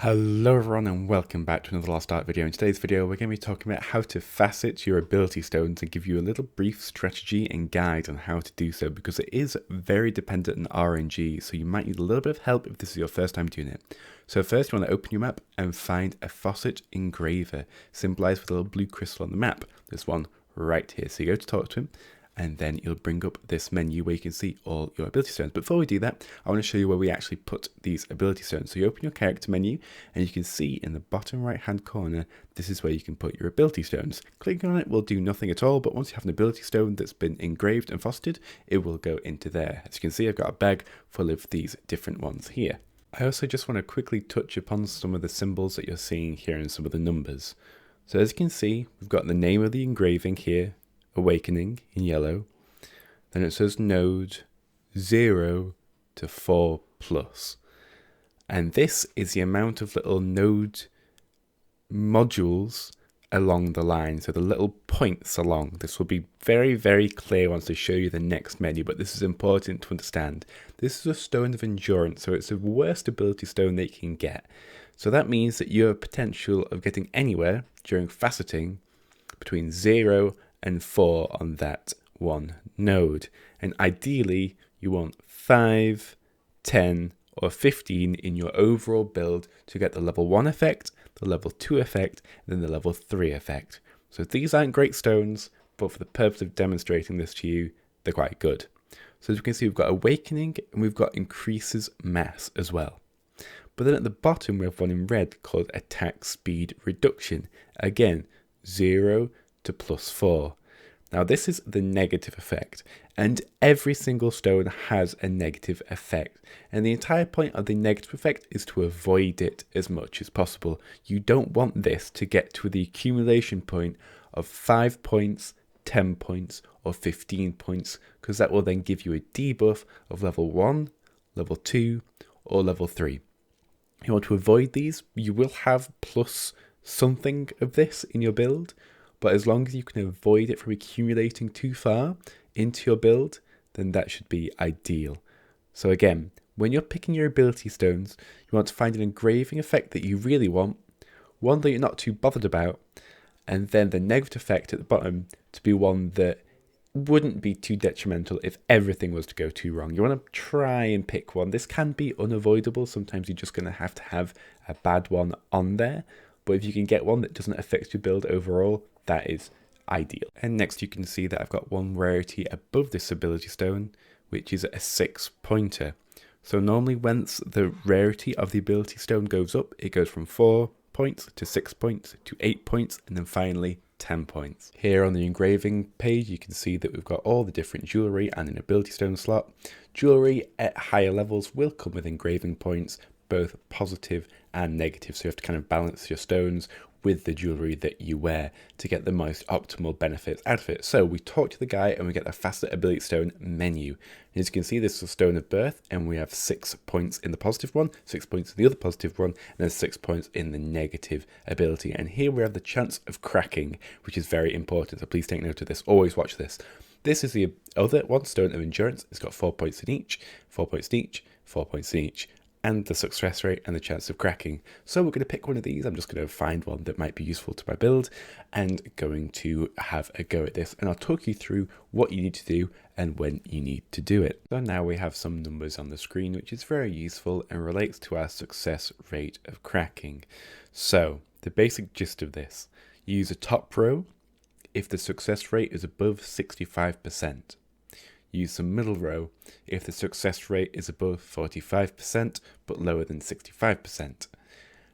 Hello everyone and welcome back to another Lost Ark video. In today's video we're going to be talking about how to facet your ability stones and give you a little brief strategy and guide on how to do so, because it is very dependent on RNG, so you might need a little bit of help if this is your first time doing it. So first you want to open your map and find a Facet engraver, symbolized with a little blue crystal on the map. This one right here. So you go to talk to him, and then you'll bring up this menu where you can see all your ability stones. But before we do that, I want to show you where we actually put these ability stones. So you open your character menu and you can see in the bottom right hand corner, this is where you can put your ability stones. Clicking on it will do nothing at all, but once you have an ability stone that's been engraved and faceted, it will go into there. As you can see, I've got a bag full of these different ones here. I also just want to quickly touch upon some of the symbols that you're seeing here and some of the numbers. So as you can see, we've got the name of the engraving here, Awakening in yellow. Then it says node 0 to 4 plus. And this is the amount of little node modules along the line. So the little points along. This will be very, very clear once I show you the next menu, but this is important to understand. This is a stone of endurance, so it's the worst ability stone that you can get. So that means that you have potential of getting anywhere during faceting between 0 and 4 on that one node. And ideally, you want 5, 10, or 15 in your overall build to get the level 1 effect, the level 2 effect, and then the level 3 effect. So these aren't great stones, but for the purpose of demonstrating this to you, they're quite good. So as you can see, we've got Awakening and we've got Increases Mass as well. But then at the bottom, we have one in red called Attack Speed Reduction. Again, 0 to +4. Now this is the negative effect, and every single stone has a negative effect, and the entire point of the negative effect is to avoid it as much as possible. You don't want this to get to the accumulation point of 5 points, 10 points, or 15 points, because that will then give you a debuff of level 1, level 2, or level 3. You want to avoid these. You will have plus something of this in your build, but as long as you can avoid it from accumulating too far into your build, then that should be ideal. So again, when you're picking your ability stones, you want to find an engraving effect that you really want, one that you're not too bothered about, and then the negative effect at the bottom to be one that wouldn't be too detrimental if everything was to go too wrong. You want to try and pick one. This can be unavoidable. Sometimes you're just going to have a bad one on there. But if you can get one that doesn't affect your build overall, that is ideal. And next you can see that I've got one rarity above this ability stone, which is a 6-pointer. So normally once the rarity of the ability stone goes up, it goes from 4 points to 6 points to 8 points, and then finally 10 points. Here on the engraving page, you can see that we've got all the different jewelry and an ability stone slot. Jewelry at higher levels will come with engraving points, both positive and negative. So you have to kind of balance your stones with the jewelry that you wear to get the most optimal benefits out of it. So we talk to the guy and we get the Facet ability stone menu. And as you can see, this is a stone of birth, and we have 6 points in the positive one, 6 points in the other positive one, and then 6 points in the negative ability. And here we have the chance of cracking, which is very important. So please take note of this. Always watch this. This is the other one, stone of endurance. It's got 4 points in each, 4 points in each, 4 points in each, and the success rate and the chance of cracking. So we're going to pick one of these. I'm just going to find one that might be useful to my build and going to have a go at this, and I'll talk you through what you need to do and when you need to do it. So now we have some numbers on the screen, which is very useful and relates to our success rate of cracking. So the basic gist of this: use a top row if the success rate is above 65%. Use the middle row if the success rate is above 45% but lower than 65%.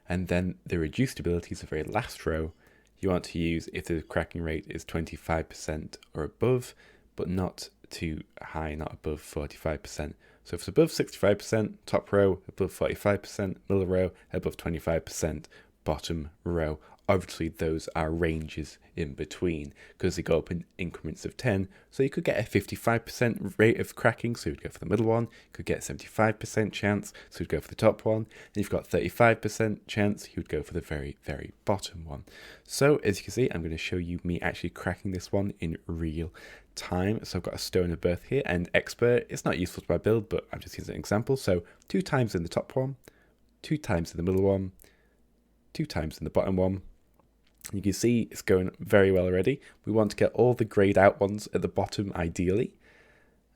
And then the reduced abilities, the very last row, you want to use if the cracking rate is 25% or above, but not too high, not above 45%. So if it's above 65%, top row, above 45%, middle row, above 25%, bottom row. Obviously, those are ranges in between because they go up in increments of 10. So you could get a 55% rate of cracking, so you'd go for the middle one. You could get 75% chance, so you'd go for the top one. And you've got 35% chance, you'd go for the very, very bottom one. So as you can see, I'm going to show you me actually cracking this one in real time. So I've got a stone of birth here, and expert. It's not useful to my build, but I'm just using an example. So 2 times in the top one, 2 times in the middle one, 2 times in the bottom one. You can see it's going very well already. We want to get all the grayed out ones at the bottom ideally.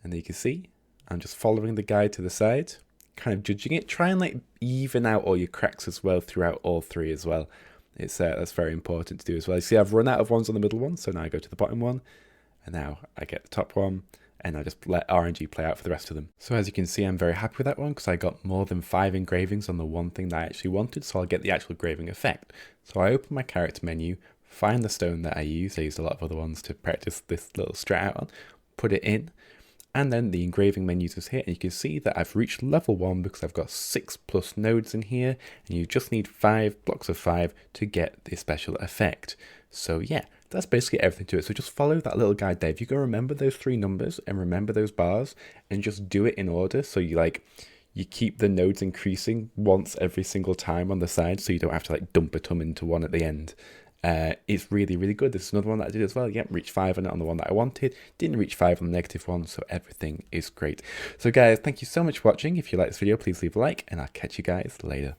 And you can see I'm just following the guide to the side, kind of judging it. Try and like even out all your cracks as well throughout all 3 as well. That's very important to do as well. You see I've run out of ones on the middle one, so now I go to the bottom one, and now I get the top one, and I just let RNG play out for the rest of them. So as you can see, I'm very happy with that one because I got more than 5 engravings on the one thing that I actually wanted, so I'll get the actual engraving effect. So I open my character menu, find the stone that I used a lot of other ones to practice this little strat out on, put it in, and then the engraving menu is here, and you can see that I've reached level 1 because I've got 6+ nodes in here, and you just need 5 blocks of 5 to get the special effect. So yeah, that's basically everything to it. So just follow that little guide there. If you can remember those 3 numbers and remember those bars and just do it in order, so you keep the nodes increasing once every single time on the side, so you don't have to like dump a ton into one at the end. It's really, really good. This is another one that I did as well. Yep, reached 5 on it on the one that I wanted. Didn't reach 5 on the negative one, so everything is great. So guys, thank you so much for watching. If you like this video, please leave a like, and I'll catch you guys later.